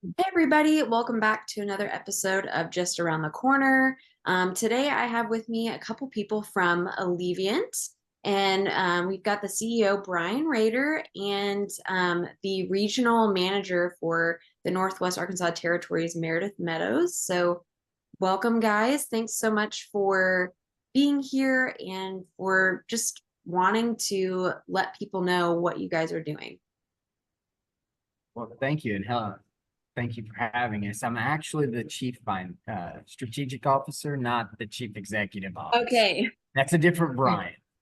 Hey everybody, welcome back to another episode of Just Around the Corner. Today I have with me a couple people from Alleviant, and we've got the CEO Brian Rader and the regional manager for the Northwest Arkansas Territories, Meredith Meadows. So welcome, guys. Thanks so much for being here and for just wanting to let people know what you guys are doing. Well, thank you, and thank you for having us. I'm actually the strategic officer, not the chief executive officer. Okay. That's a different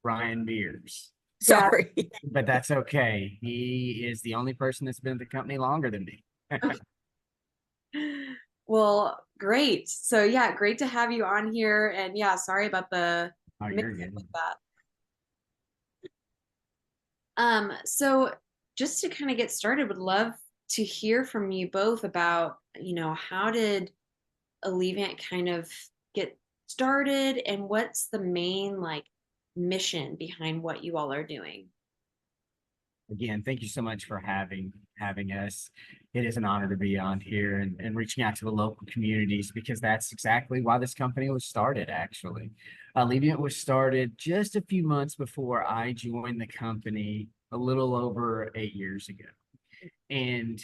Brian Beers. Yeah. Sorry. But that's okay. He is the only person that's been at the company longer than me. Well, great. So yeah, great to have you on here. And yeah, sorry about the Oh, mix you're up good. with that. So just to kind of get started, would love to hear from you both about, how did Alleviant kind of get started and what's the main mission behind what you all are doing? Again, thank you so much for having us. It is an honor to be on here and reaching out to the local communities because that's exactly why this company was started, actually. Alleviant was started just a few months before I joined the company a little over 8 years ago. And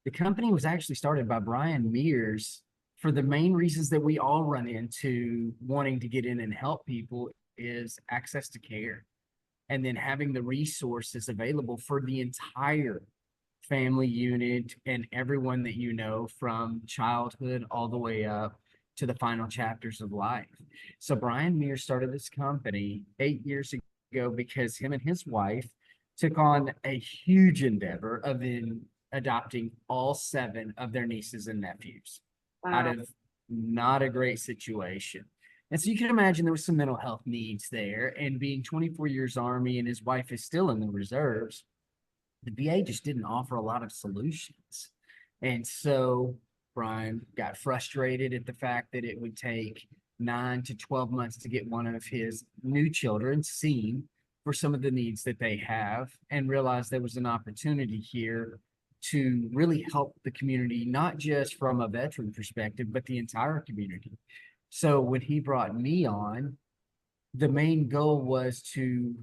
the company was actually started by Brian Mears for the main reasons that we all run into wanting to get in and help people is access to care and then having the resources available for the entire family unit and everyone that you know from childhood all the way up to the final chapters of life. So Brian Mears started this company 8 years ago because him and his wife took on a huge endeavor of in adopting all seven of their nieces and nephews out Wow. of not a great situation. And so you can imagine there was some mental health needs there. And being 24 years Army and his wife is still in the reserves, the VA just didn't offer a lot of solutions. And so Brian got frustrated at the fact that it would take 9 to 12 months to get one of his new children seen for some of the needs that they have and realized there was an opportunity here to really help the community, not just from a veteran perspective, but the entire community. So when he brought me on, the main goal was to,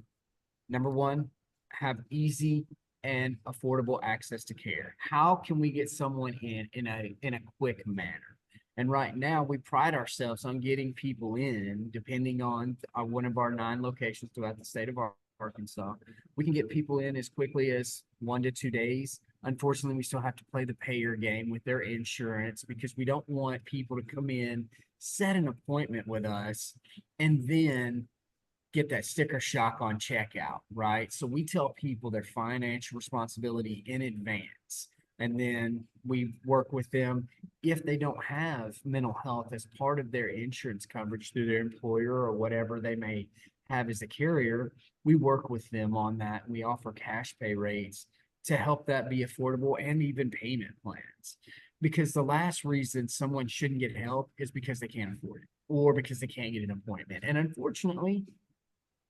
number one, have easy and affordable access to care. How can we get someone in a quick manner? And right now, we pride ourselves on getting people in, depending on one of our 9 locations throughout the state of Arkansas. We can get people in as quickly as 1 to 2 days. Unfortunately, we still have to play the payer game with their insurance because we don't want people to come in, set an appointment with us, and then get that sticker shock on checkout, right? So we tell people their financial responsibility in advance. And then we work with them if they don't have mental health as part of their insurance coverage through their employer or whatever they may have as a carrier. We work with them on that. We offer cash pay rates to help that be affordable and even payment plans. Because the last reason someone shouldn't get help is because they can't afford it or because they can't get an appointment. And unfortunately,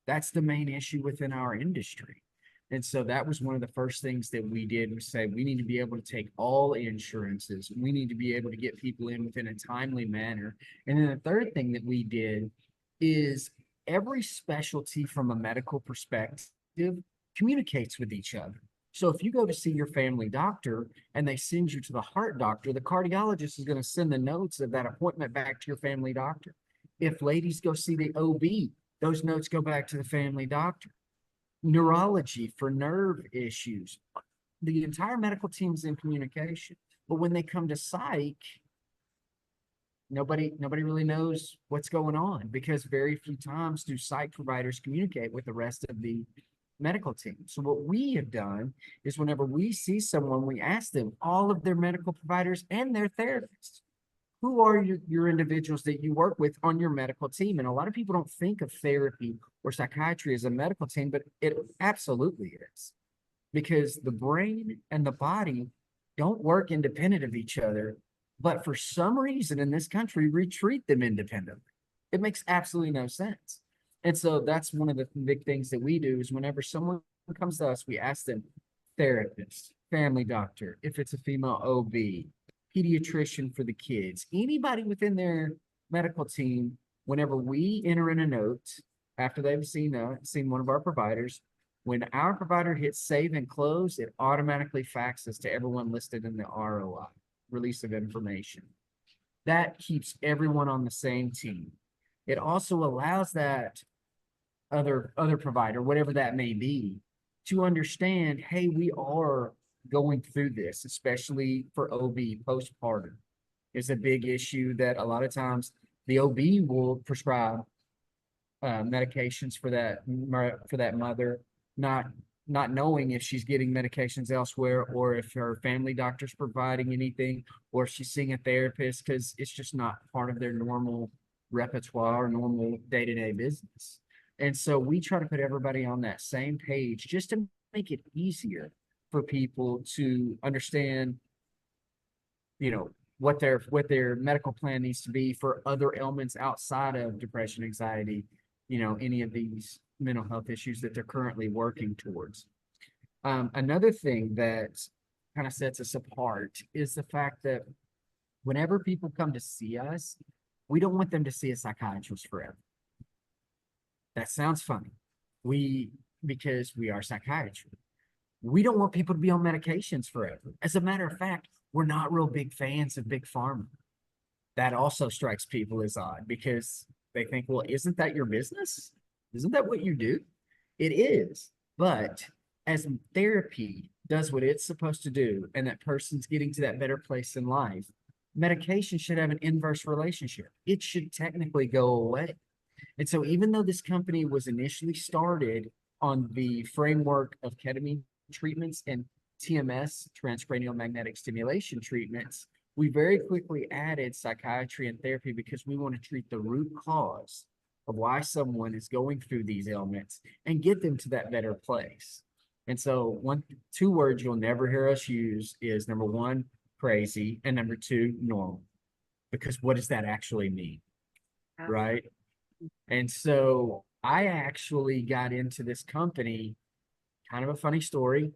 that's the main issue within our industry. And so that was one of the first things that we did was say, we need to be able to take all insurances. We need to be able to get people in within a timely manner. And then the third thing that we did is every specialty from a medical perspective communicates with each other. So if you go to see your family doctor and they send you to the heart doctor, the cardiologist is going to send the notes of that appointment back to your family doctor. If ladies go see the OB, those notes go back to the family doctor. Neurology for nerve issues. The entire medical team's in communication. But when they come to psych, nobody really knows what's going on because very few times do psych providers communicate with the rest of the medical team. So what we have done is whenever we see someone, we ask them all of their medical providers and their therapists, who are your individuals that you work with on your medical team? And a lot of people don't think of therapy or psychiatry as a medical team, but it absolutely is. Because the brain and the body don't work independent of each other, but for some reason in this country, we treat them independently. It makes absolutely no sense. And so that's one of the big things that we do is whenever someone comes to us, we ask them, therapist, family doctor, if it's a female OB, pediatrician for the kids, anybody within their medical team, whenever we enter in a note after they've seen one of our providers, when our provider hits save and close, it automatically faxes to everyone listed in the ROI, release of information. That keeps everyone on the same team. It also allows that other provider, whatever that may be, to understand, hey, we are going through this, especially for OB postpartum. Is a big issue that a lot of times the OB will prescribe medications for that mother, not knowing if she's getting medications elsewhere or if her family doctor's providing anything or if she's seeing a therapist, because it's just not part of their normal repertoire, normal day-to-day business. And so we try to put everybody on that same page just to make it easier for people to understand, what their medical plan needs to be for other ailments outside of depression, anxiety, any of these mental health issues that they're currently working towards. Another thing that kind of sets us apart is the fact that whenever people come to see us, we don't want them to see a psychiatrist forever. That sounds funny. Because we are psychiatry, we don't want people to be on medications forever. As a matter of fact, we're not real big fans of big pharma. That also strikes people as odd because they think, well, isn't that your business? Isn't that what you do? It is. But as therapy does what it's supposed to do, and that person's getting to that better place in life, medication should have an inverse relationship. It should technically go away. And so even though this company was initially started on the framework of ketamine treatments and TMS, transcranial magnetic stimulation treatments, we very quickly added psychiatry and therapy because we want to treat the root cause of why someone is going through these ailments and get them to that better place. And so two words you'll never hear us use is number one, crazy, and number two, normal. Because what does that actually mean? Right? And so I actually got into this company, kind of a funny story.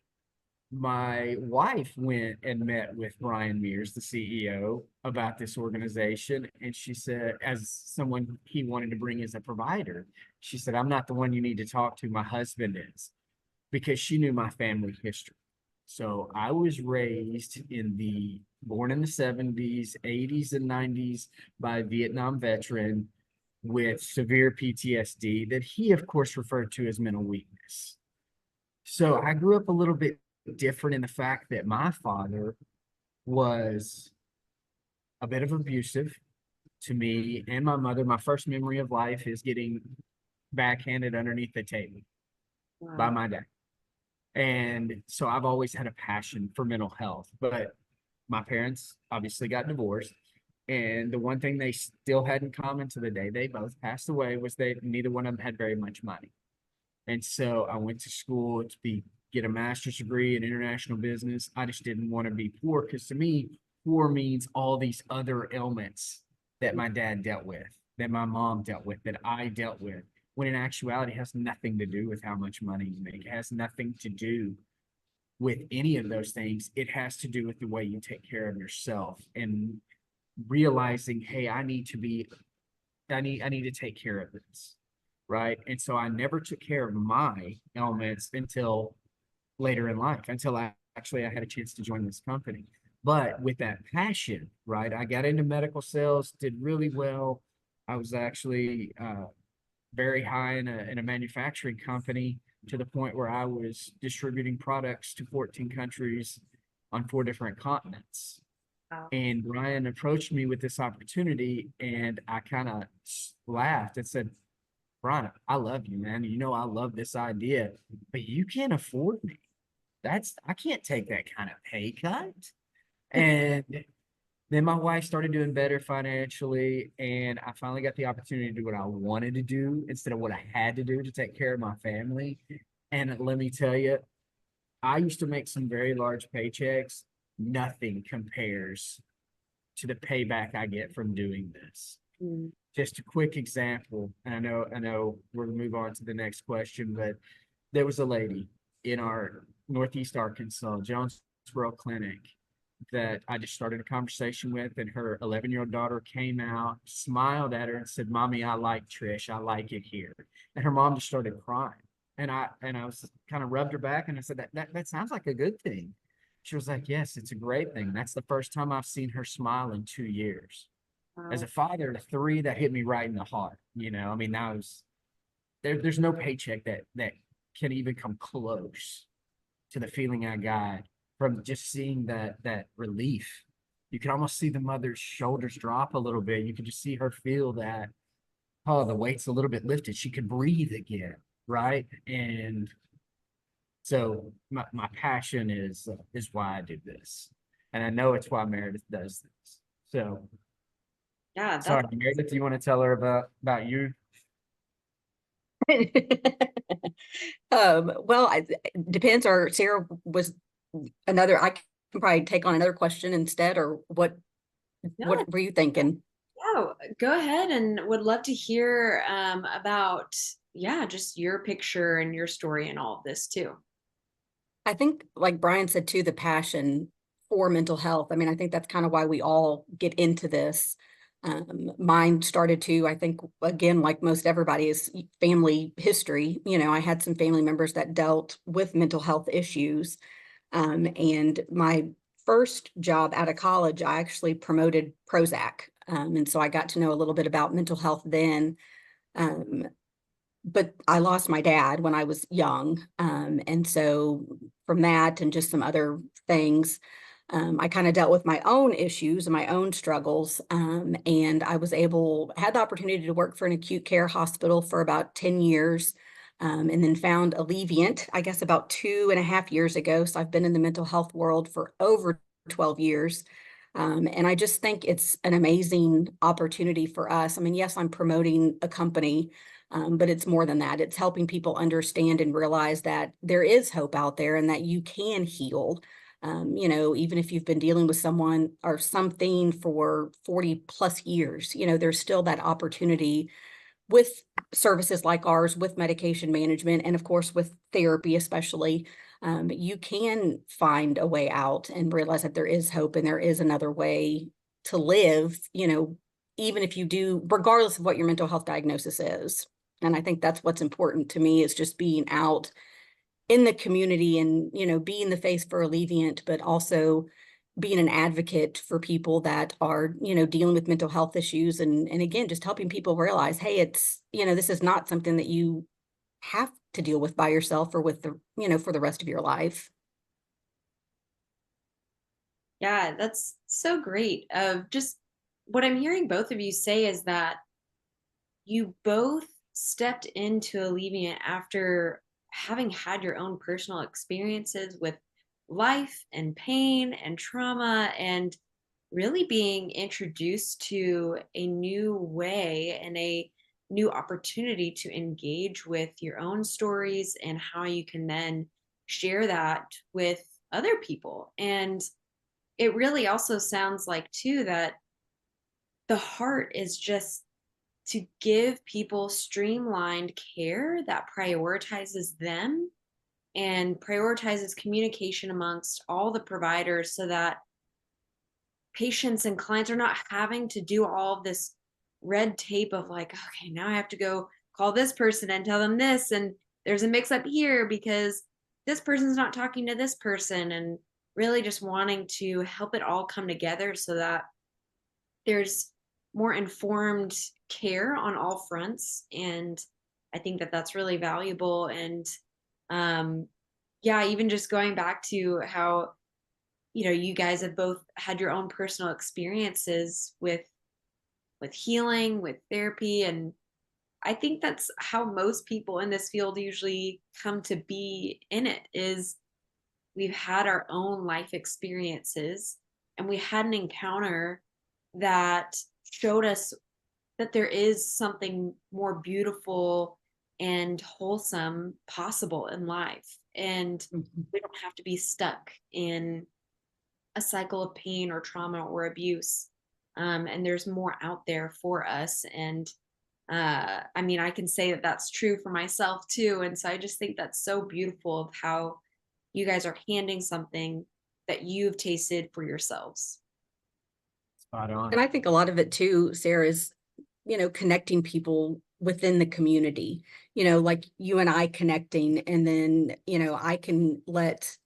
My wife went and met with Brian Mears, the CEO, about this organization. And she said, as someone he wanted to bring as a provider, she said, I'm not the one you need to talk to. My husband is, because she knew my family history. So I was raised born in the 70s, 80s, and 90s by a Vietnam veteran with severe PTSD that he, of course, referred to as mental weakness. So I grew up a little bit different in the fact that my father was a bit of abusive to me and my mother. My first memory of life is getting backhanded underneath the table by my dad. And so I've always had a passion for mental health, but my parents obviously got divorced. And the one thing they still had in common to the day they both passed away was neither one of them had very much money. And so I went to school to get a master's degree in international business. I just didn't want to be poor because to me, poor means all these other ailments that my dad dealt with, that my mom dealt with, that I dealt with, when in actuality it has nothing to do with how much money you make. It has nothing to do with any of those things. It has to do with the way you take care of yourself and realizing, hey, I need to take care of this. Right. And so I never took care of my ailments until later in life, until I had a chance to join this company. But with that passion, right, I got into medical sales, did really well. I was actually very high in a manufacturing company to the point where I was distributing products to 14 countries on 4 different continents. Wow. And Brian approached me with this opportunity, and I kind of laughed and said, Brian, I love you, man. I love this idea, but you can't afford me. I can't take that kind of pay cut. And then my wife started doing better financially, and I finally got the opportunity to do what I wanted to do instead of what I had to do to take care of my family. And let me tell you, I used to make some very large paychecks. Nothing compares to the payback I get from doing this. Mm. Just a quick example, and I know we're gonna move on to the next question, but there was a lady in our Northeast Arkansas Jonesboro clinic that I just started a conversation with, and her 11-year-old daughter came out, smiled at her, and said, "Mommy, I like Trish. I like it here." And her mom just started crying. And I was kind of rubbed her back, and I said, that sounds like a good thing. She was like, "Yes, it's a great thing." That's the first time I've seen her smile in 2 years. As a Wow. father of three, that hit me right in the heart. I mean, that was there's no paycheck that can even come close to the feeling I got from just seeing that relief. You can almost see the mother's shoulders drop a little bit. You can just see her feel that, oh, the weight's a little bit lifted. She could breathe again, right? And so my passion is why I do this. And I know it's why Meredith does this. So Yeah, sorry, that's Meredith, do you want to tell her about you? Well, it depends. Or Sarah was another. I can probably take on another question instead. Or no, what were you thinking? yeah, go ahead, and would love to hear about, yeah, just your picture and your story and all of this too. I think, like Brian said too, the passion for mental health. I mean, I think that's kind of why we all get into this. Mine started to, I think, again, like most everybody, is family history. I had some family members that dealt with mental health issues. And my first job out of college, I actually promoted Prozac. And so I got to know a little bit about mental health then. Um, but I lost my dad when I was young. And so from that and just some other things, I kind of dealt with my own issues and my own struggles. And had the opportunity to work for an acute care hospital for about 10 years. And then found Alleviant, I guess, about 2.5 years ago. So I've been in the mental health world for over 12 years. And I just think it's an amazing opportunity for us. I mean, yes, I'm promoting a company, but it's more than that. It's helping people understand and realize that there is hope out there and that you can heal. Even if you've been dealing with someone or something for 40 plus years, there's still that opportunity with services like ours, with medication management, and of course, with therapy, especially. You can find a way out and realize that there is hope and there is another way to live, even if you do, regardless of what your mental health diagnosis is. And I think that's what's important to me, is just being out in the community and, being the face for Alleviant, but also being an advocate for people that are, dealing with mental health issues. And again, just helping people realize, hey, this is not something that you have to deal with by yourself or with for the rest of your life. Yeah, that's so great. Of just what I'm hearing both of you say is that you both stepped into Alleviant after having had your own personal experiences with life and pain and trauma, and really being introduced to a new way and a new opportunity to engage with your own stories and how you can then share that with other people. And it really also sounds like too that the heart is just to give people streamlined care that prioritizes them and prioritizes communication amongst all the providers, so that patients and clients are not having to do all of this red tape of like, okay, now I have to go call this person and tell them this, and there's a mix up here because this person's not talking to this person, and really just wanting to help it all come together so that there's more informed care on all fronts. And I think that that's really valuable. And um yeah, even just going back to how, you guys have both had your own personal experiences with healing, with therapy, and I think that's how most people in this field usually come to be in it. Is we've had our own life experiences, and we had an encounter that showed us that there is something more beautiful and wholesome possible in life. And Mhm. we don't have to be stuck in a cycle of pain or trauma or abuse. And there's more out there for us. And I mean, I can say that that's true for myself too. And so I just think that's so beautiful of how you guys are handing something that you've tasted for yourselves? Spot on. And I think a lot of it too, Sarah, is, connecting people within the community, like you and I connecting, and then, I can let,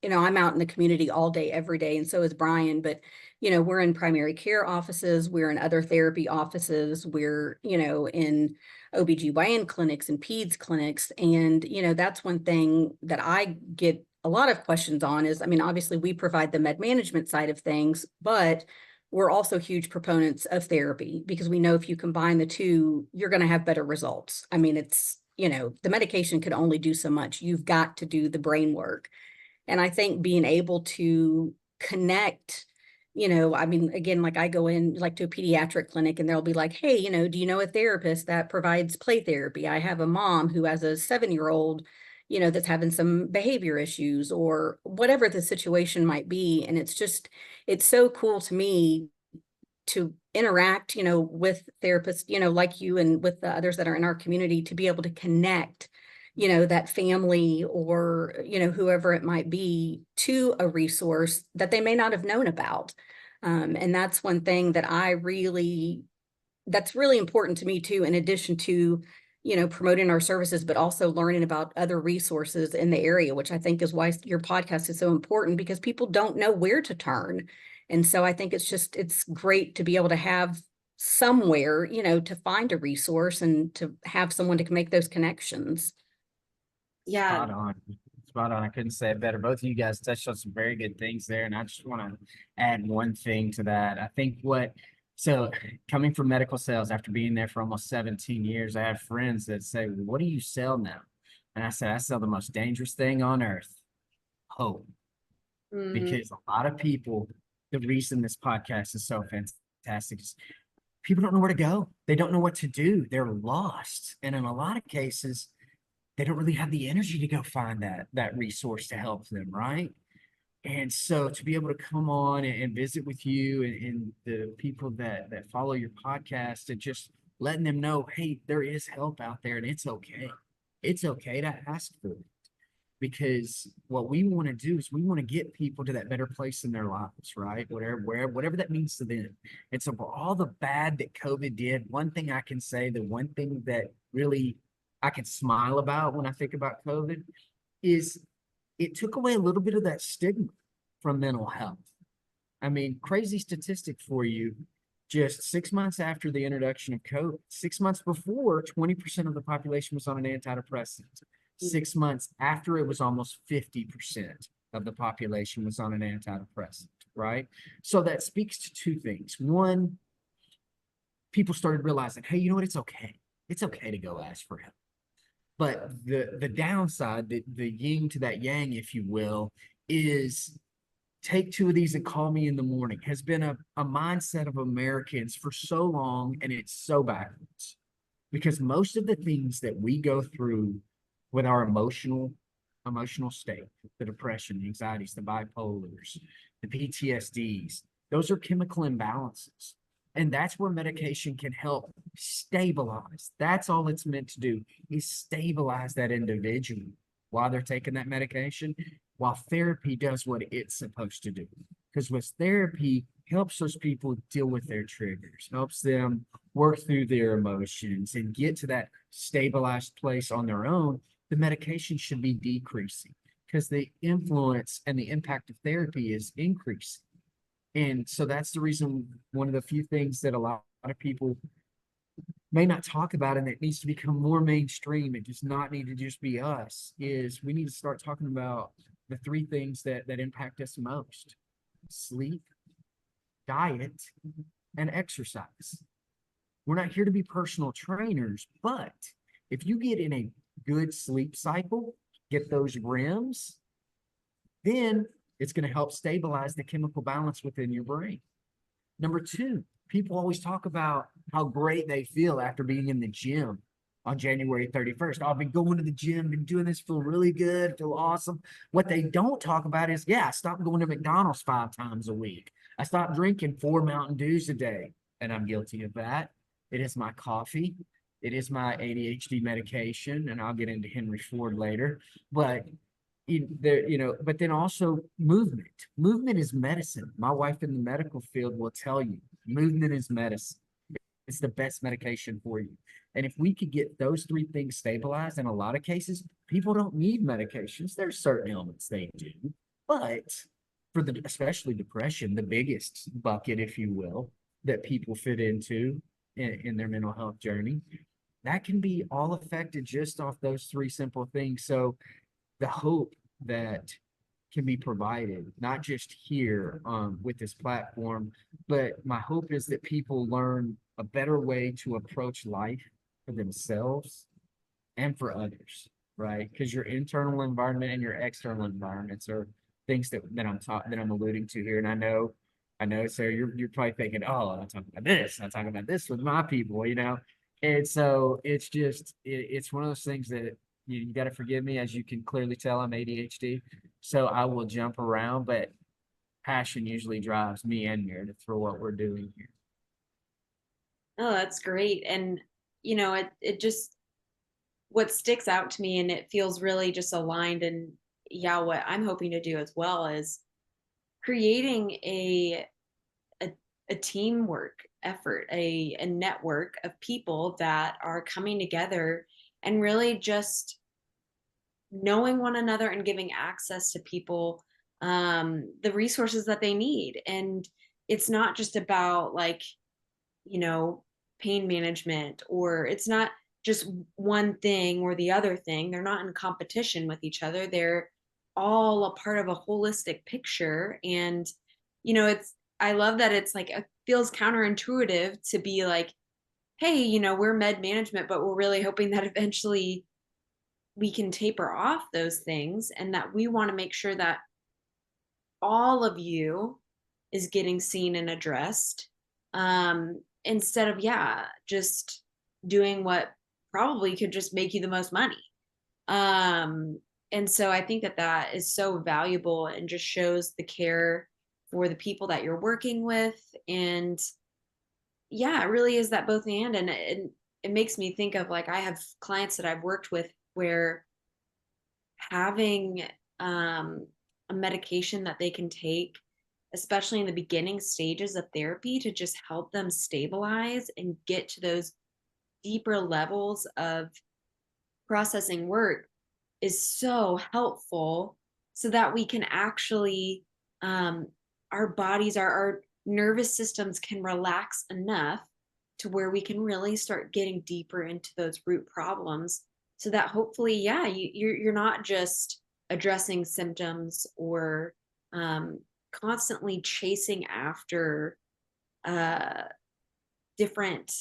I'm out in the community all day, every day, and so is Brian, but, we're in primary care offices, we're in other therapy offices, we're, in OBGYN clinics and peds clinics. And, that's one thing that I get a lot of questions on is, I mean, obviously we provide the med management side of things, but we're also huge proponents of therapy because we know if you combine the two, you're going to have better results. I mean, it's, the medication could only do so much. You've got to do the brain work. And I think being able to connect, I mean, again, like I go in like to a pediatric clinic and they'll be like, hey, do you know a therapist that provides play therapy? I have a mom who has a 7-year-old, that's having some behavior issues or whatever the situation might be. And it's so cool to me to interact, with therapists, like you and with the others that are in our community to be able to connect, that family or, whoever it might be to a resource that they may not have known about. And that's one thing that that's really important to me too, in addition to, promoting our services, but also learning about other resources in the area, which I think is why your podcast is so important because people don't know where to turn. And so I think it's great to be able to have somewhere, to find a resource and to have someone to make those connections. Yeah. Spot on. Spot on. I couldn't say it better. Both of you guys touched on some very good things there. And I just want to add one thing to that. I think so coming from medical sales after being there for almost 17 years, I have friends that say, well, what do you sell now? And I said, I sell the most dangerous thing on earth, hope. Because a lot of people, the reason this podcast is so fantastic is people don't know where to go. They don't know what to do. They're lost. And in a lot of cases, they don't really have the energy to go find that resource to help them, right? And so to be able to come on and visit with you and the people that follow your podcast and just letting them know, hey, there is help out there and it's okay. It's okay to ask for it. Because what we want to do is we want to get people to that better place in their lives, right? Whatever that means to them. And so for all the bad that COVID did, one thing I can say, the one thing that really I can smile about when I think about COVID is it took away a little bit of that stigma from mental health. I mean, crazy statistic for you. Just 6 months after the introduction of COVID, 6 months before, 20% of the population was on an antidepressant. 6 months after, it was almost 50% of the population was on an antidepressant, right? So that speaks to two things. One, people started realizing, hey, you know what? It's okay. It's okay to go ask for help. But the downside, the yin to that yang, if you will, is take 2 of these and call me in the morning has been a mindset of Americans for so long, and it's so backwards. Because most of the things that we go through with our emotional state, the depression, the anxieties, the bipolars, the PTSDs, those are chemical imbalances. And that's where medication can help stabilize. That's all it's meant to do is stabilize that individual while they're taking that medication, while therapy does what it's supposed to do. Because with therapy, helps those people deal with their triggers, helps them work through their emotions and get to that stabilized place on their own. The medication should be decreasing because the influence and the impact of therapy is increasing. And so that's the reason, one of the few things that a lot of people may not talk about and it needs to become more mainstream, it does not need to just be us, is we need to start talking about the 3 things that impact us most: sleep, diet, and exercise. We're not here to be personal trainers, but if you get in a good sleep cycle, get those REMs, then it's going to help stabilize the chemical balance within your brain. Number 2, people always talk about how great they feel after being in the gym on January 31st. I've been going to the gym, been doing this, feel really good, feel awesome. What they don't talk about is, I stopped going to McDonald's 5 times a week. I stopped drinking 4 Mountain Dews a day, and I'm guilty of that. It is my coffee. It is my ADHD medication, and I'll get into Henry Ford later. But but then also movement. Movement is medicine. My wife in the medical field will tell you, movement is medicine. It's the best medication for you. And if we could get those three things stabilized, in a lot of cases, people don't need medications. There's certain ailments they do, but for especially depression, the biggest bucket, if you will, that people fit into in their mental health journey, that can be all affected just off those three simple things. So the hope that can be provided, not just here with this platform, but my hope is that people learn a better way to approach life for themselves and for others, right? Because your internal environment and your external environments are things that I'm alluding to here. And I know, Sarah, you're probably thinking, oh, I'm talking about this with my people, you know. And so it's one of those things that you got to forgive me, as you can clearly tell, I'm ADHD. So I will jump around, but passion usually drives me and Meredith for what we're doing here. Oh, that's great. And it just, what sticks out to me, and it feels really just aligned, and yeah, what I'm hoping to do as well, is creating a teamwork effort, a network of people that are coming together and really just knowing one another and giving access to people the resources that they need. And it's not just about, like, you know, pain management, or it's not just one thing or the other thing. They're not in competition with each other. They're all a part of a holistic picture. And, I love that it's like, it feels counterintuitive to be like, hey, we're med management, but we're really hoping that eventually we can taper off those things, and that we want to make sure that all of you is getting seen and addressed, instead of, yeah, just doing what probably could just make you the most money. And so I think that that is so valuable and just shows the care for the people that you're working with. And yeah, it really is that both and it makes me think of, like, I have clients that I've worked with where having a medication that they can take, especially in the beginning stages of therapy, to just help them stabilize and get to those deeper levels of processing work, is so helpful, so that we can actually, our bodies, our nervous systems can relax enough to where we can really start getting deeper into those root problems, so that hopefully, yeah, you're not just addressing symptoms, or constantly chasing after uh, different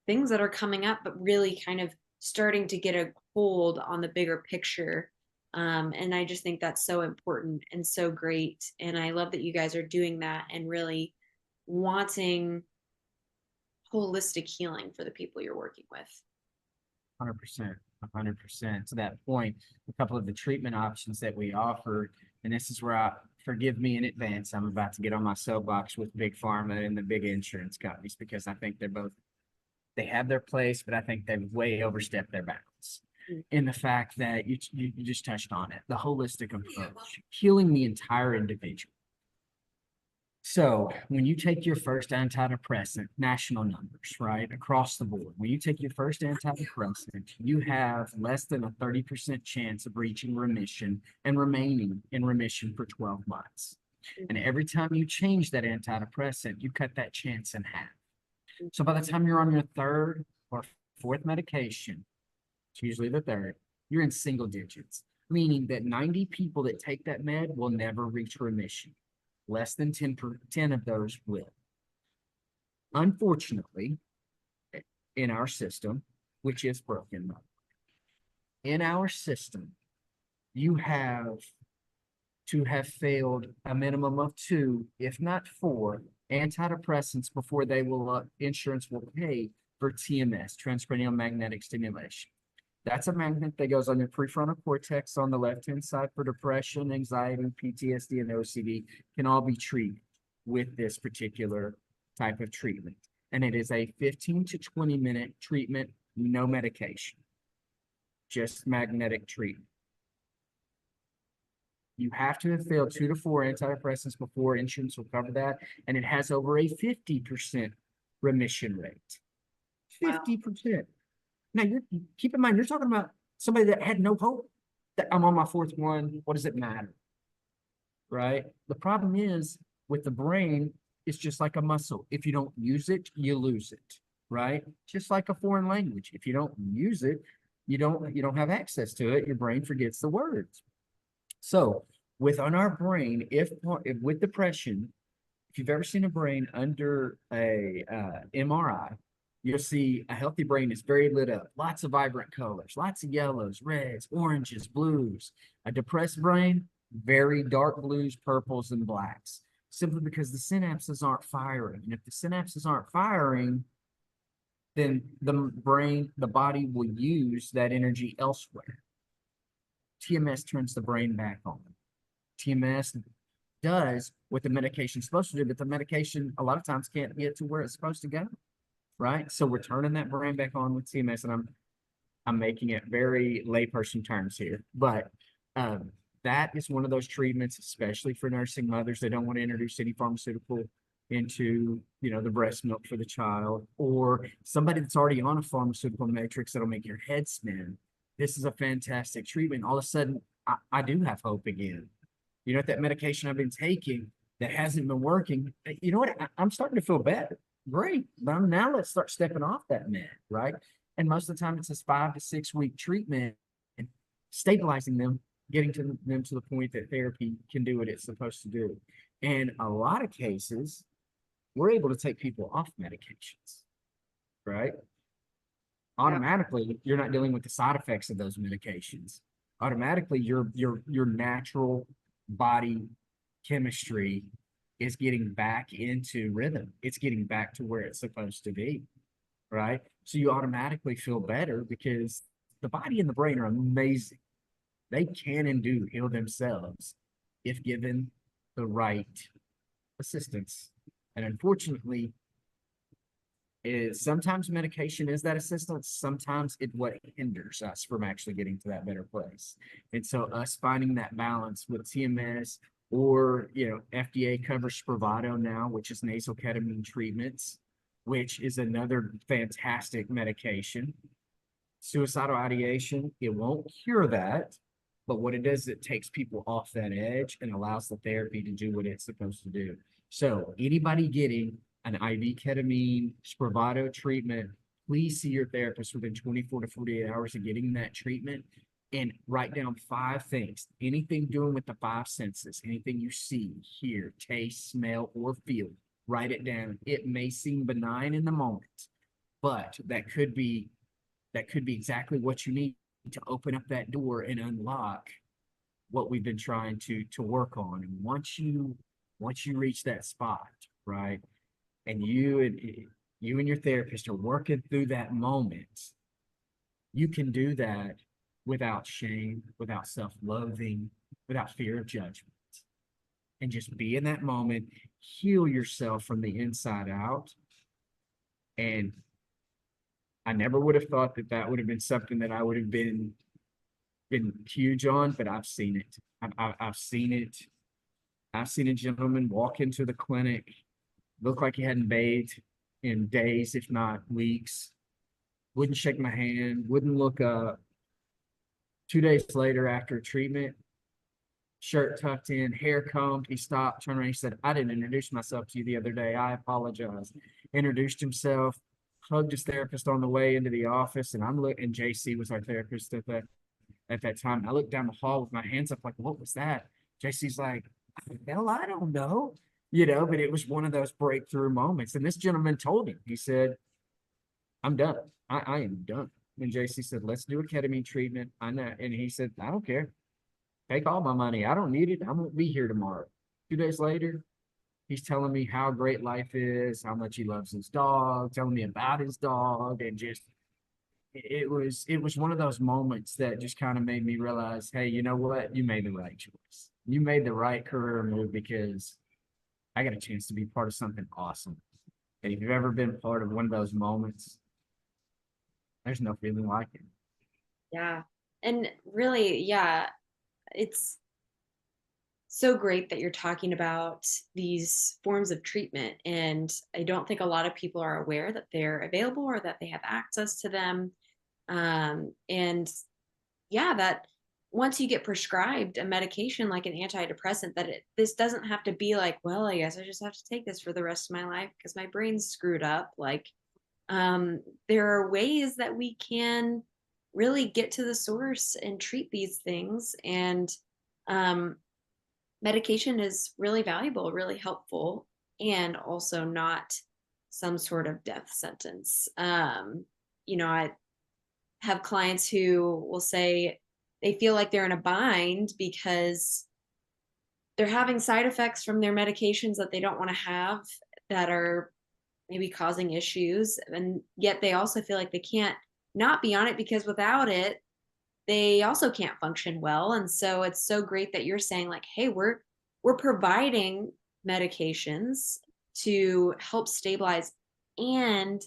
things that are coming up, but really kind of starting to get a hold on the bigger picture. And I just think that's so important and so great. And I love that you guys are doing that and really wanting holistic healing for the people you're working with. 100%, 100%. To that point, a couple of the treatment options that we offer, and this is where forgive me in advance, I'm about to get on my soapbox with big pharma and the big insurance companies, because I think they have their place, but I think they've way overstepped their bounds. In the fact that you just touched on it, the holistic approach, healing the entire individual. So when you take your first antidepressant, national numbers, right, across the board, when you take your first antidepressant, you have less than a 30% chance of reaching remission and remaining in remission for 12 months. And every time you change that antidepressant, you cut that chance in half. So by the time you're on your third or fourth medication, it's usually the third, you're in single digits, meaning that 90 people that take that med will never reach remission. Less than 10 of those will. Unfortunately, in our system, which is broken, in our system, you have to have failed a minimum of 2, if not 4, antidepressants before insurance will pay for TMS, transcranial magnetic stimulation. That's a magnet that goes on your prefrontal cortex on the left-hand side for depression, anxiety, PTSD, and OCD, can all be treated with this particular type of treatment. And it is a 15 to 20-minute treatment, no medication, just magnetic treatment. You have to have failed 2 to 4 antidepressants before insurance will cover that, and it has over a 50% remission rate. Wow. 50%. Now, keep in mind, you're talking about somebody that had no hope. That I'm on my 4th one. What does it matter? Right? The problem is with the brain, it's just like a muscle. If you don't use it, you lose it. Right? Just like a foreign language. If you don't use it, you don't have access to it. Your brain forgets the words. So on our brain, if with depression, if you've ever seen a brain under a MRI, you'll see a healthy brain is very lit up, lots of vibrant colors, lots of yellows, reds, oranges, blues. A depressed brain, very dark blues, purples, and blacks, simply because the synapses aren't firing. And if the synapses aren't firing, then the body will use that energy elsewhere. TMS turns the brain back on. TMS does what the medication's supposed to do, but the medication a lot of times can't get to where it's supposed to go, right? So we're turning that brain back on with TMS, and I'm making it very layperson terms here, but that is one of those treatments, especially for nursing mothers. They don't want to introduce any pharmaceutical into the breast milk for the child, or somebody that's already on a pharmaceutical matrix that'll make your head spin. This is a fantastic treatment. All of a sudden, I do have hope again. That medication I've been taking that hasn't been working, you know what? I'm starting to feel better. Great. But now let's start stepping off that med, right? And most of the time it's a 5 to 6 week treatment and stabilizing them, getting them to the point that therapy can do what it's supposed to do. And a lot of cases, we're able to take people off medications, right? Automatically, you're not dealing with the side effects of those medications. Automatically, your natural body chemistry is getting back into rhythm. It's getting back to where it's supposed to be, right? So you automatically feel better because the body and the brain are amazing. They can and do heal themselves if given the right assistance. And unfortunately, sometimes medication is that assistance. Sometimes what hinders us from actually getting to that better place. And so us finding that balance with TMS, or FDA covers Spravato now, which is nasal ketamine treatments, which is another fantastic medication. Suicidal ideation, it won't cure that, but what it does, it takes people off that edge and allows the therapy to do what it's supposed to do. So anybody getting an IV ketamine, Spravato treatment, please see your therapist within 24 to 48 hours of getting that treatment, and write down 5 things. Anything doing with the 5 senses, anything you see, hear, taste, smell, or feel, write it down. It may seem benign in the moment, but that could be exactly what you need to open up that door and unlock what we've been trying to work on. And once you reach that spot, right, and you and your therapist are working through that moment, you can do that without shame, without self-loathing, without fear of judgment, and just be in that moment, heal yourself from the inside out. And I never would have thought that would have been something that I would have been huge on, but I've seen it. I've seen it. I've seen a gentleman walk into the clinic, look like he hadn't bathed in days, if not weeks, wouldn't shake my hand, wouldn't look up. 2 days later, after treatment, shirt tucked in, hair combed, he stopped, turned around, he said, "I didn't introduce myself to you the other day. I apologize." Introduced himself, hugged his therapist on the way into the office, and and JC was our therapist at that time. I looked down the hall with my hands up, like, "What was that?" JC's like, "Hell, I don't know." But it was one of those breakthrough moments. And this gentleman told him, he said, "I'm done. I am done." And JC said, "Let's do a ketamine treatment." I know. And he said, "I don't care. Take all my money. I don't need it. I won't be here tomorrow." 2 days later, he's telling me how great life is, how much he loves his dog, telling me about his dog, and just it was one of those moments that just kind of made me realize, hey, you know what? You made the right choice. You made the right career move, because I got a chance to be part of something awesome. And if you've ever been part of one of those moments, there's no feeling like it. Yeah. And really, yeah, it's so great that you're talking about these forms of treatment. And I don't think a lot of people are aware that they're available or that they have access to them. And yeah, that once you get prescribed a medication like an antidepressant, that this doesn't have to be like, well, I guess I just have to take this for the rest of my life because my brain's screwed up. Like, there are ways that we can really get to the source and treat these things. And um, medication is really valuable, really helpful, and also not some sort of death sentence. I have clients who will say they feel like they're in a bind because they're having side effects from their medications that they don't want to have, that are maybe causing issues. And yet they also feel like they can't not be on it because without it, they also can't function well. And so it's so great that you're saying like, hey, we're providing medications to help stabilize, and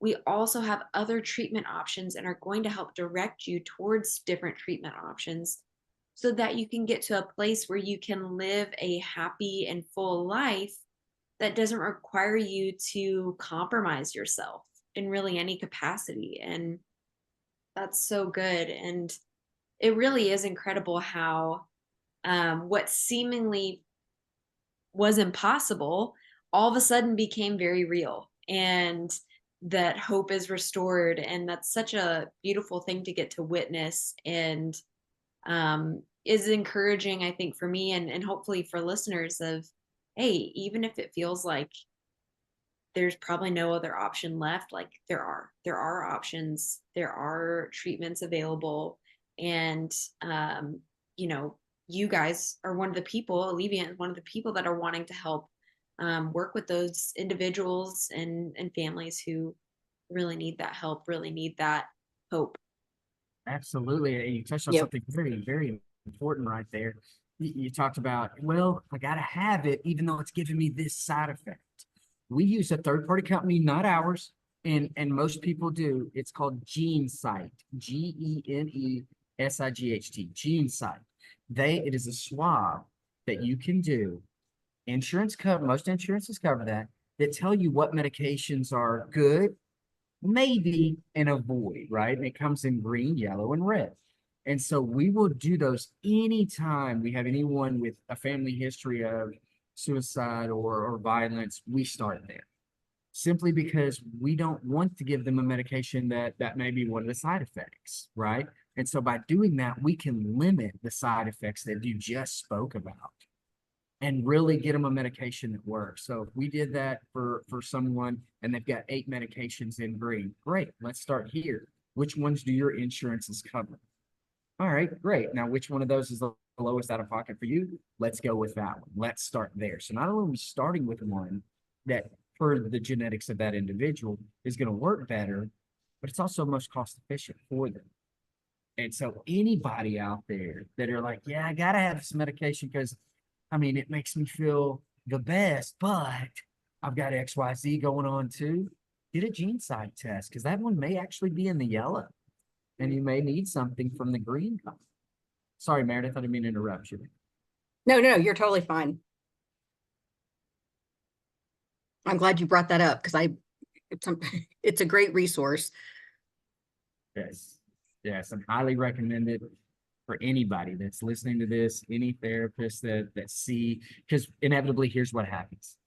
we also have other treatment options and are going to help direct you towards different treatment options so that you can get to a place where you can live a happy and full life that doesn't require you to compromise yourself in really any capacity. And that's so good. And it really is incredible how what seemingly was impossible all of a sudden became very real, and that hope is restored. And that's such a beautiful thing to get to witness, and is encouraging, I think, for me and hopefully for listeners of, hey, even if it feels like there's probably no other option left, like there are options, there are treatments available. And you know you guys are one of the people, Alleviant, one of the people that are wanting to help work with those individuals and families who really need that help, really need that hope. Absolutely. And you touched on Yep. something very, very important right there. You talked about, well, I got to have it, even though it's giving me this side effect. We use a third party company, not ours. And most people do. It's called GeneSight, GeneSight, GeneSight. It is a swab that you can do. Insurance cover, most insurances cover that tell you what medications are good, maybe, and avoid, right? And it comes in green, yellow, and red. And so we will do those anytime we have anyone with a family history of suicide or violence. We start there simply because we don't want to give them a medication that may be one of the side effects, right? And so by doing that, we can limit the side effects that you just spoke about and really get them a medication that works. So if we did that for someone and they've got 8 medications in green, great. Let's start here. Which ones do your insurances cover? All right, great. Now, which one of those is the lowest out of pocket for you? Let's go with that one. Let's start there. So not only are we starting with one that for the genetics of that individual is going to work better, but it's also most cost efficient for them. And so anybody out there that are like, yeah, I got to have this medication because I mean, it makes me feel the best, but I've got XYZ going on too. Get a GeneSight test because that one may actually be in the yellow and you may need something from the green color. Sorry, Meredith, I didn't mean to interrupt you. No, you're totally fine. I'm glad you brought that up because it's a great resource. Yes, yes, and highly recommended for anybody that's listening to this, any therapist that see, because inevitably here's what happens.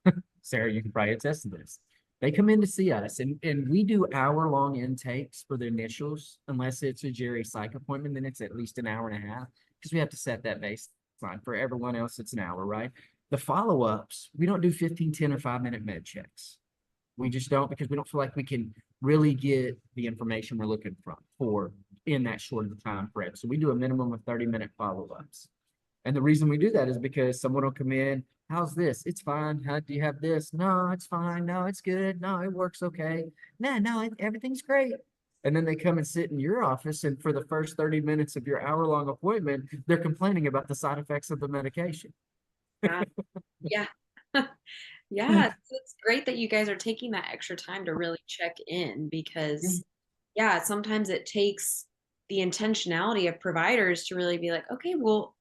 Sarah, you can probably attest to this. They come in to see us and we do hour-long intakes for the initials. Unless it's a Jerry psych appointment, then it's at least an hour and a half because we have to set that baseline. For everyone else, it's an hour, right? The follow-ups, we don't do 15, 10, or 5-minute med checks. We just don't because we don't feel like we can really get the information we're looking for in that short of a time frame. So we do a minimum of 30-minute follow-ups. And the reason we do that is because someone will come in, how's this? It's fine. How do you have this? No, it's fine. No, it's good. No, it works okay. No, everything's great. And then they come and sit in your office, and for the first 30 minutes of your hour-long appointment, they're complaining about the side effects of the medication. Yeah. Yeah. Yeah, it's great that you guys are taking that extra time to really check in because, yeah, sometimes it takes the intentionality of providers to really be like, okay, well,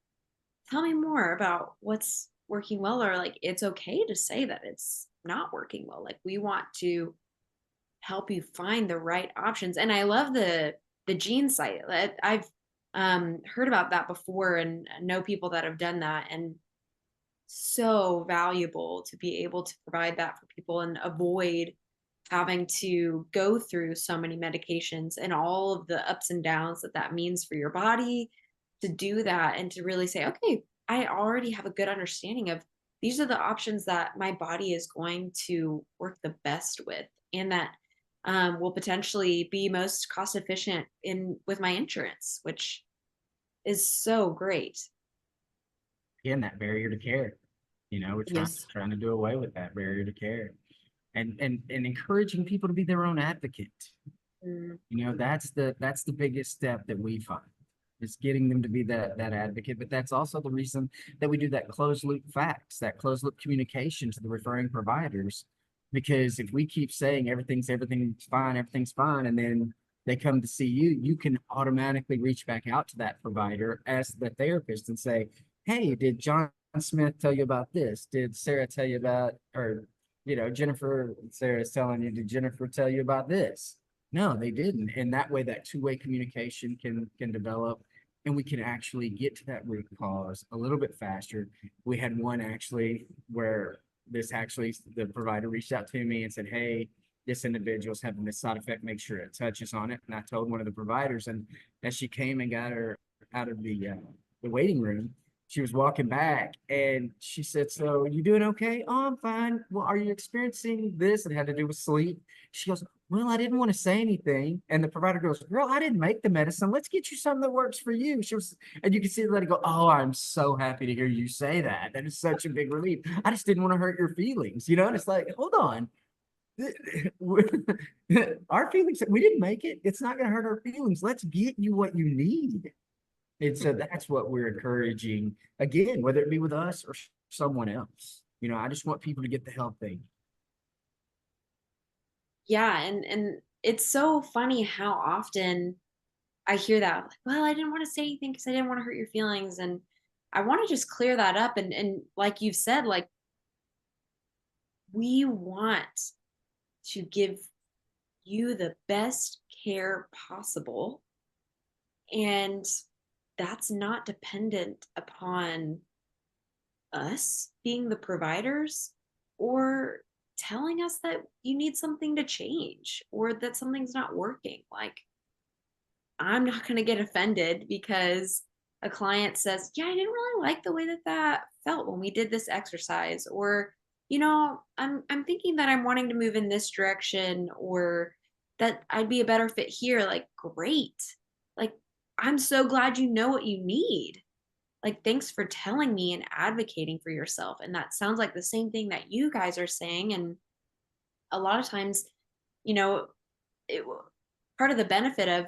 tell me more about what's working well, or like it's okay to say that it's not working well. Like we want to help you find the right options. And I love the gene site. I've heard about that before and know people that have done that, and so valuable to be able to provide that for people and avoid having to go through so many medications and all of the ups and downs that that means for your body, to do that and to really say, okay, I already have a good understanding of these are the options that my body is going to work the best with, and that will potentially be most cost efficient in with my insurance, which is so great. Again, that barrier to care. We're trying Yes. trying to do away with that barrier to care, and encouraging people to be their own advocate. Mm, That's the biggest step that we find, is getting them to be that advocate. But that's also the reason that we do that closed loop facts, that closed loop communication to the referring providers. Because if we keep saying everything's fine, and then they come to see you, you can automatically reach back out to that provider as the therapist and say, hey, did John Smith tell you about this? Did Sarah tell you about, or Jennifer, Sarah's telling you, did Jennifer tell you about this? No, they didn't. And that way, that two-way communication can develop, and we can actually get to that root cause a little bit faster. We had one actually where the provider reached out to me and said, hey, this individual's having this side effect, make sure it touches on it. And I told one of the providers, and as she came and got her out of the waiting room, she was walking back and she said, so you doing okay? Oh, I'm fine. Well, are you experiencing this? It had to do with sleep. She goes, well, I didn't want to say anything. And the provider goes, girl, I didn't make the medicine. Let's get you something that works for you. She was, and you can see the lady go, oh, I'm so happy to hear you say that. That is such a big relief. I just didn't want to hurt your feelings, and it's like, hold on. Our feelings, we didn't make it. It's not going to hurt our feelings. Let's get you what you need. And so that's what we're encouraging, again, whether it be with us or someone else. I just want people to get the help they need. yeah, and it's so funny how often I hear that, like, well, I didn't want to say anything because I didn't want to hurt your feelings. And I want to just clear that up. And like you've said, like we want to give you the best care possible. And that's not dependent upon us being the providers or telling us that you need something to change or that something's not working. Like, I'm not going to get offended because a client says, yeah, I didn't really like the way that that felt when we did this exercise. Or, I'm thinking that I'm wanting to move in this direction, or that I'd be a better fit here. Like, great. Like, I'm so glad you know what you need. Like, thanks for telling me and advocating for yourself. And that sounds like the same thing that you guys are saying. And a lot of times, you know, it, part of the benefit of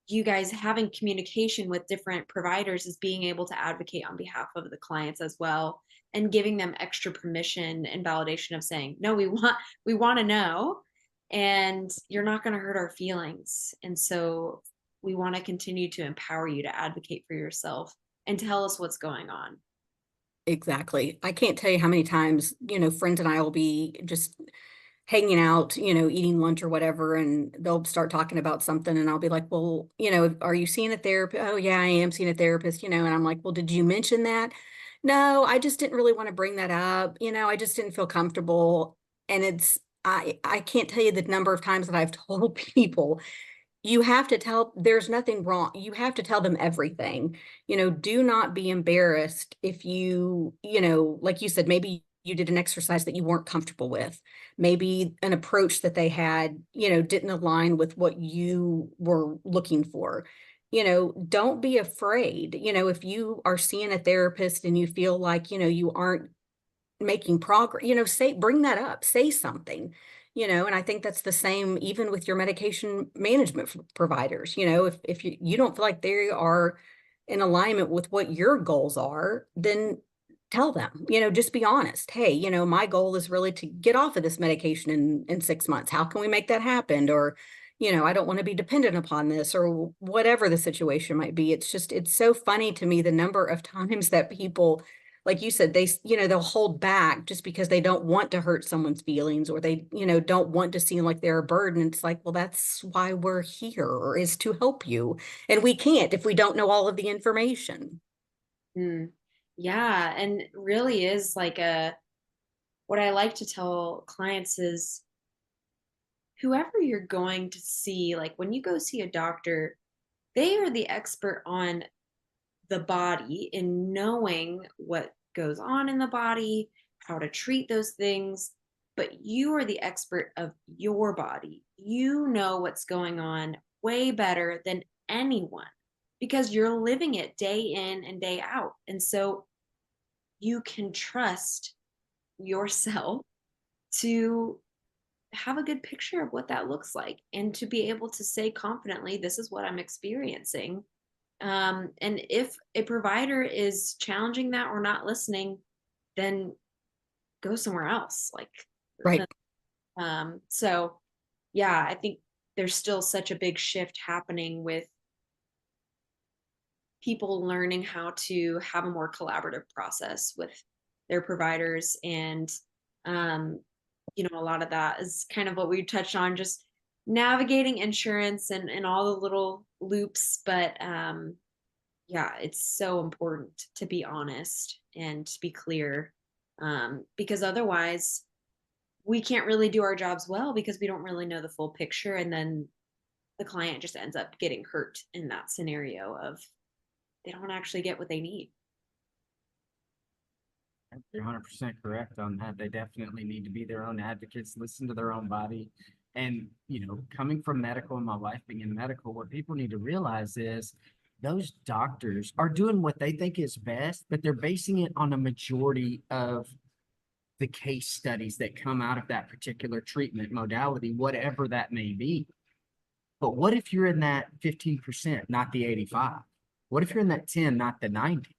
you guys having communication with different providers is being able to advocate on behalf of the clients as well, and giving them extra permission and validation of saying, no, we want to know, and you're not going to hurt our feelings. And so we want to continue to empower you to advocate for yourself and tell us what's going on. Exactly. I can't tell you how many times, friends and I will be just hanging out, eating lunch or whatever, and they'll start talking about something, and I'll be like, well, are you seeing a therapist? Oh, yeah, I am seeing a therapist, and I'm like, well, did you mention that? No, I just didn't really want to bring that up. I just didn't feel comfortable. And I can't tell you the number of times that I've told people, you have to tell, there's nothing wrong. You have to tell them everything. Do not be embarrassed if like you said, maybe you did an exercise that you weren't comfortable with. Maybe an approach that they had, didn't align with what you were looking for. Don't be afraid. If you are seeing a therapist and you feel like, you aren't making progress, bring that up, say something, and I think that's the same even with your medication management providers. If you don't feel like they are in alignment with what your goals are, then tell them, just be honest. Hey, my goal is really to get off of this medication in 6 months. How can we make that happen? Or, I don't want to be dependent upon this, or whatever the situation might be. It's so funny to me the number of times that people, like you said, they'll hold back just because they don't want to hurt someone's feelings, or they, don't want to seem like they're a burden. It's like, well, that's why we're here, or is to help you. And we can't if we don't know all of the information. Mm. Yeah, and really is like what I like to tell clients is whoever you're going to see, like when you go see a doctor, they are the expert on the body in knowing what goes on in the body, how to treat those things, but you are the expert of your body. You know what's going on way better than anyone because you're living it day in and day out. And so you can trust yourself to have a good picture of what that looks like and to be able to say confidently, this is what I'm experiencing. And if a provider is challenging that or not listening, then go somewhere else. Like, Right. so yeah, I think there's still such a big shift happening with people learning how to have a more collaborative process with their providers. And, um, a lot of that is kind of what we touched on, just navigating insurance and all the little loops. But yeah, it's so important to be honest and to be clear, because otherwise we can't really do our jobs well because we don't really know the full picture. And then the client just ends up getting hurt in that scenario of they don't actually get what they need. You're 100% correct on that. They definitely need to be their own advocates, listen to their own body. And, coming from medical and my wife being in medical, what people need to realize is those doctors are doing what they think is best, but they're basing it on a majority of the case studies that come out of that particular treatment modality, whatever that may be. But what if you're in that 15%, not the 85? What if you're in that 10, not the 90?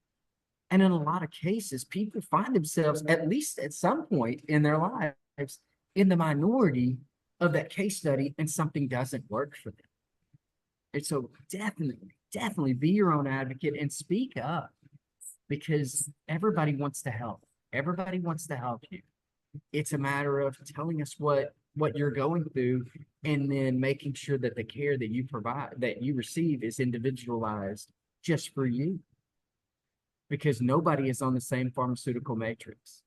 And in a lot of cases, people find themselves, at least at some point in their lives, in the minority of that case study, and something doesn't work for them. And so definitely be your own advocate and speak up, because everybody wants to help. Everybody wants to help you. It's a matter of telling us what you're going through, and then making sure that the care that you provide, that you receive, is individualized just for you. Because nobody is on the same pharmaceutical matrix.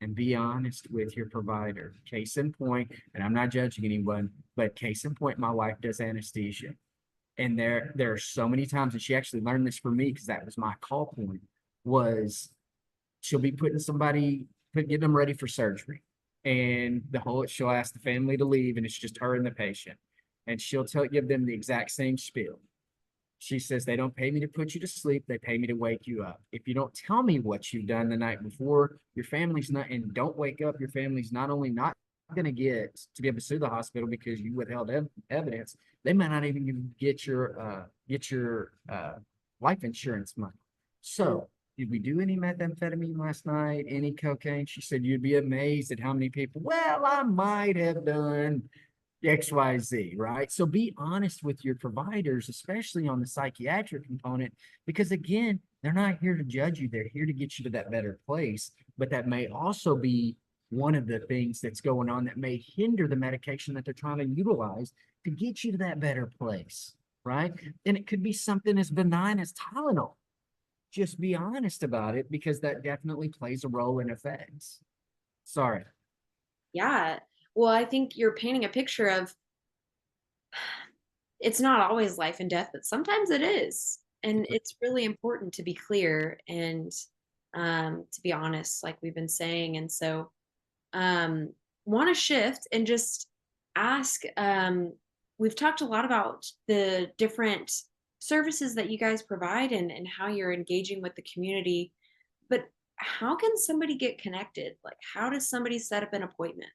And be honest with your provider. Case in point, and I'm not judging anyone, but case in point, my wife does anesthesia. And there are so many times, and she actually learned this from me because that was my call point, was she'll be getting them ready for surgery. And she'll ask the family to leave, and it's just her and the patient. And she'll give them the exact same spiel. She says, they don't pay me to put you to sleep. They pay me to wake you up. If you don't tell me what you've done the night before, your family's not, and don't wake up, your family's not only not going to get to be able to sue the hospital because you withheld evidence, they might not even get your life insurance money. So did we do any methamphetamine last night? Any cocaine? She said, you'd be amazed at how many people, well, I might have done XYZ, right? So be honest with your providers, especially on the psychiatric component, because again, they're not here to judge you. They're here to get you to that better place. But that may also be one of the things that's going on that may hinder the medication that they're trying to utilize to get you to that better place, right? And it could be something as benign as Tylenol. Just be honest about it, because that definitely plays a role in effects. Sorry. Yeah. Well, I think you're painting a picture of it's not always life and death, but sometimes it is. And it's really important to be clear and to be honest, like we've been saying. And so want to shift and just ask, we've talked a lot about the different services that you guys provide and how you're engaging with the community, but how can somebody get connected? Like, how does somebody set up an appointment?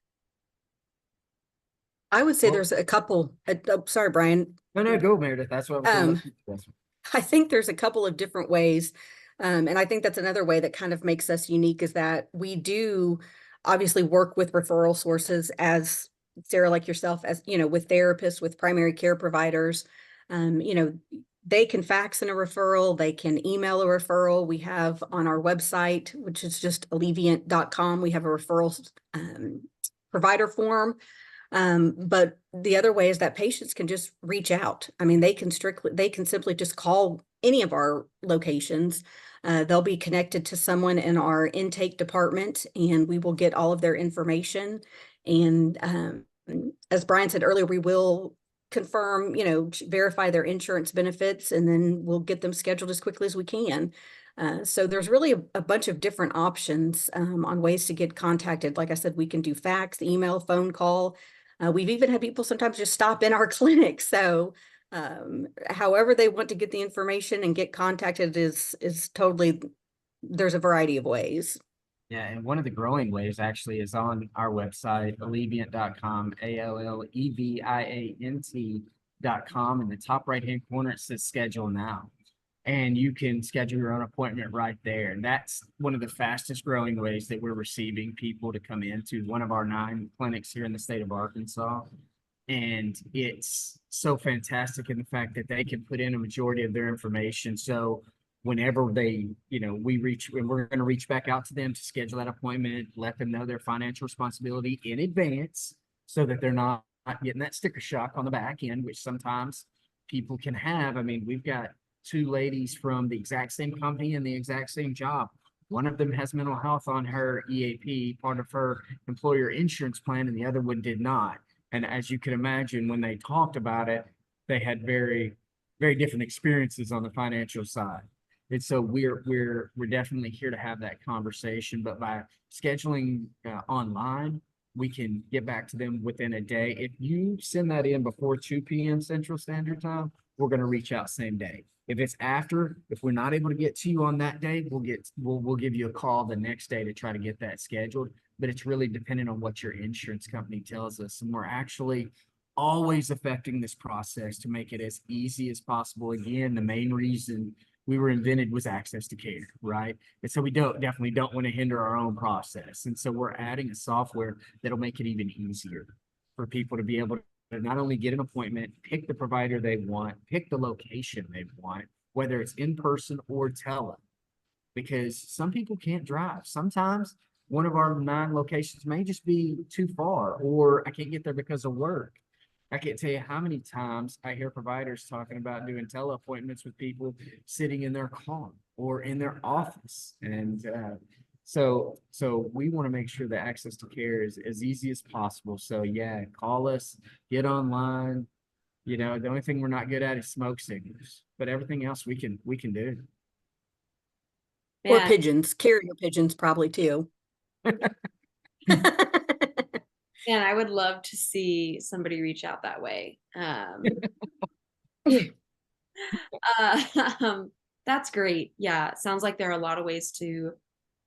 I would say there's a couple. Oh, sorry, Brian. No, go, Meredith. That's what I was going to let you. I think there's a couple of different ways. And I think that's another way that kind of makes us unique, is that we do obviously work with referral sources as Sarah, like yourself, as you know, with therapists, with primary care providers, you know, they can fax in a referral, they can email a referral. We have on our website, which is just alleviant.com, we have a referral provider form. But the other way is that patients can just reach out. I mean, they can simply just call any of our locations. They'll be connected to someone in our intake department, and we will get all of their information. And as Brian said earlier, we will confirm, you know, verify their insurance benefits, and then we'll get them scheduled as quickly as we can. So there's really a bunch of different options on ways to get contacted. Like I said, we can do fax, email, phone call. We've even had people sometimes just stop in our clinic. So however they want to get the information and get contacted is totally, there's a variety of ways. Yeah, and one of the growing ways actually is on our website, alleviant.com, alleviant.com. In the top right-hand corner, it says schedule now. And you can schedule your own appointment right there. And that's one of the fastest growing ways that we're receiving people to come into one of our 9 clinics here in the state of Arkansas. And it's so fantastic in the fact that they can put in a majority of their information. So whenever they, you know, we're going to reach back out to them to schedule that appointment, let them know their financial responsibility in advance so that they're not getting that sticker shock on the back end, which sometimes people can have. I mean, we've got 2 ladies from the exact same company and the exact same job. One of them has mental health on her EAP, part of her employer insurance plan, and the other one did not. And as you can imagine, when they talked about it, they had very, very different experiences on the financial side. And so we're definitely here to have that conversation. But by scheduling online, we can get back to them within a day. If you send that in before 2 p.m. Central Standard Time, we're going to reach out same day. If it's after, if we're not able to get to you on that day, we'll give you a call the next day to try to get that scheduled. But it's really dependent on what your insurance company tells us. And we're actually always affecting this process to make it as easy as possible. Again, the main reason we were invented was access to care, right? And so we definitely don't want to hinder our own process. And so we're adding a software that'll make it even easier for people to be able to not only get an appointment, pick the provider they want, pick the location they want, whether it's in person or tele, because some people can't drive. Sometimes one of our 9 locations may just be too far, or I can't get there because of work. I can't tell you how many times I hear providers talking about doing tele appointments with people sitting in their car or in their office. And so we want to make sure that access to care is as easy as possible. So yeah, call us, get online. You know, the only thing we're not good at is smoke signals, but everything else we can do. Or Man, pigeons, carrier pigeons probably too. man, I would love to see somebody reach out that way. That's great. Yeah, it sounds like there are a lot of ways to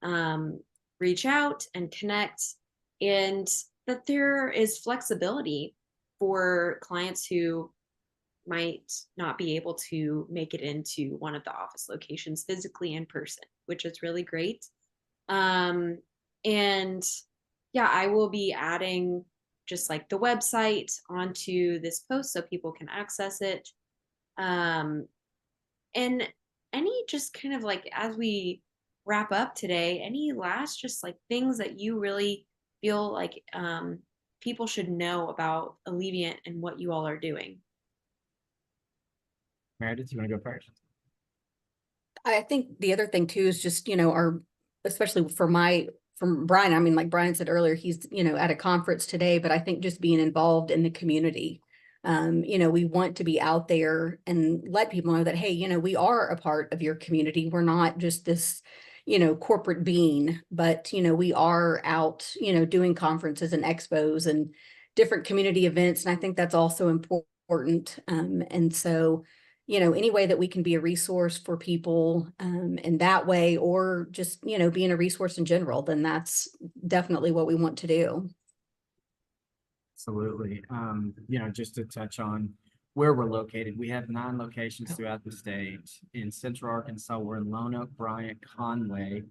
um, reach out and connect, and that there is flexibility for clients who might not be able to make it into one of the office locations physically in person, which is really great. And yeah, I will be adding just like the website onto this post so people can access it. Um, and any just kind of like as we wrap up today, any last just like things that you really feel like people should know about Alleviant and what you all are doing? Meredith, you want to go first? I think the other thing too is just, you know, especially from Brian, I mean, like Brian said earlier, he's, you know, at a conference today, but I think just being involved in the community. You know, we want to be out there and let people know that, hey, you know, we are a part of your community. We're not just this, you know, corporate being, but, you know, we are out, you know, doing conferences and expos and different community events. And I think that's also important. And so, you know, any way that we can be a resource for people in that way, or just, you know, being a resource in general, then that's definitely what we want to do. Absolutely. You know, just to touch on where we're located, we have 9 locations throughout the state. In Central Arkansas, we're in Lone Oak, Bryant, Conway,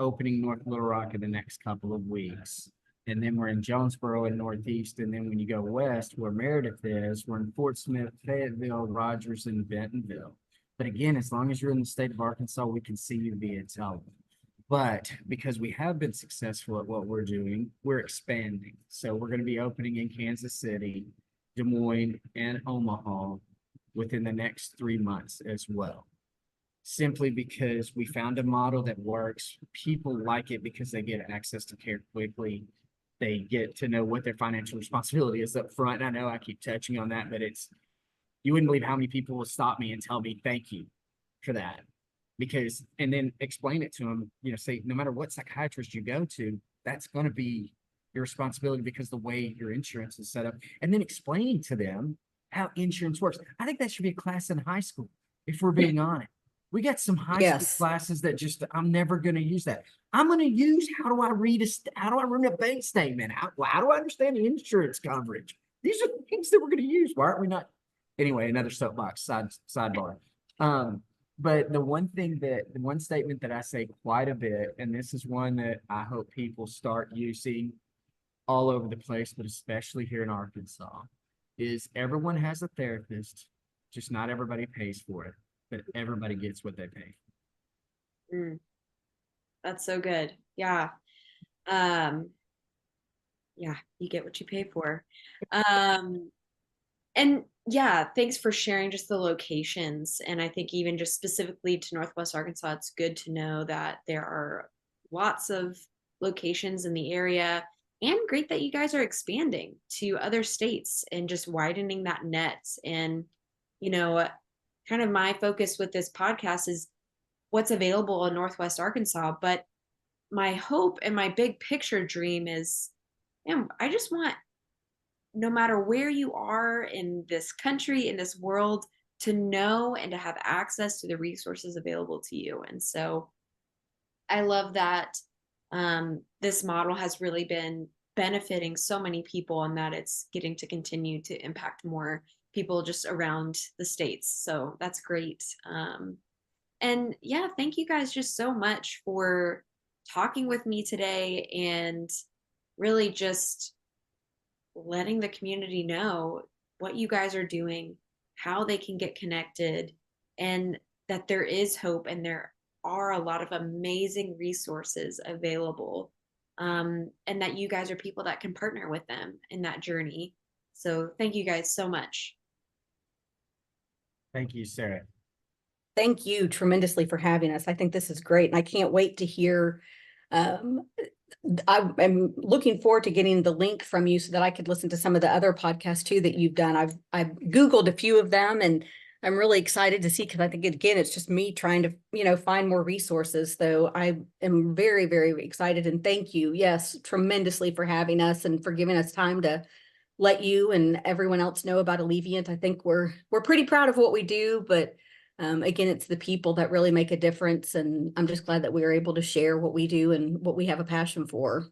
opening North Little Rock in the next couple of weeks. And then we're in Jonesboro and Northeast. And then when you go west, where Meredith is, we're in Fort Smith, Fayetteville, Rogers, and Bentonville. But again, as long as you're in the state of Arkansas, we can see you via telephone. But because we have been successful at what we're doing, we're expanding. So we're going to be opening in Kansas City, Des Moines, and Omaha within the next 3 months as well. Simply because we found a model that works. People like it because they get access to care quickly. They get to know what their financial responsibility is up front. And I know I keep touching on that, but you wouldn't believe how many people will stop me and tell me thank you for that. Because, and then explain it to them, say, no matter what psychiatrist you go to, that's going to be your responsibility because the way your insurance is set up. And then explaining to them how insurance works. I think that should be a class in high school, if we're being honest. We got some high school classes that I'm never going to use that. I'm going to use, how do I read a bank statement? How do I understand the insurance coverage? These are the things that we're going to use. Why aren't we not? Anyway, another soapbox sidebar. But the one statement that I say quite a bit, and this is one that I hope people start using all over the place, but especially here in Arkansas, is everyone has a therapist, just not everybody pays for it, but everybody gets what they pay. That's so good. Yeah. Yeah, you get what you pay for. And yeah, thanks for sharing just the locations. And I think even just specifically to Northwest Arkansas, it's good to know that there are lots of locations in the area, and great that you guys are expanding to other states and just widening that net. And, kind of my focus with this podcast is what's available in Northwest Arkansas. But my hope and my big picture dream is, I just want, no matter where you are in this country, in this world, to know and to have access to the resources available to you. And so I love that this model has really been benefiting so many people, and that it's getting to continue to impact more people just around the states. So that's great. And yeah, thank you guys just so much for talking with me today, and really just letting the community know what you guys are doing, how they can get connected, and that there is hope and there are a lot of amazing resources available, and that you guys are people that can partner with them in that journey. So thank you guys so much. Thank you, Sarah. Thank you tremendously for having us. I think this is great, and I can't wait to hear. I'm looking forward to getting the link from you so that I could listen to some of the other podcasts too that you've done. I've Googled a few of them, and I'm really excited to see, because I think, again, it's just me trying to find more resources. So I am very, very excited, and thank you, yes, tremendously for having us and for giving us time to let you and everyone else know about Alleviant. I think we're pretty proud of what we do, but again, it's the people that really make a difference. And I'm just glad that we are able to share what we do and what we have a passion for.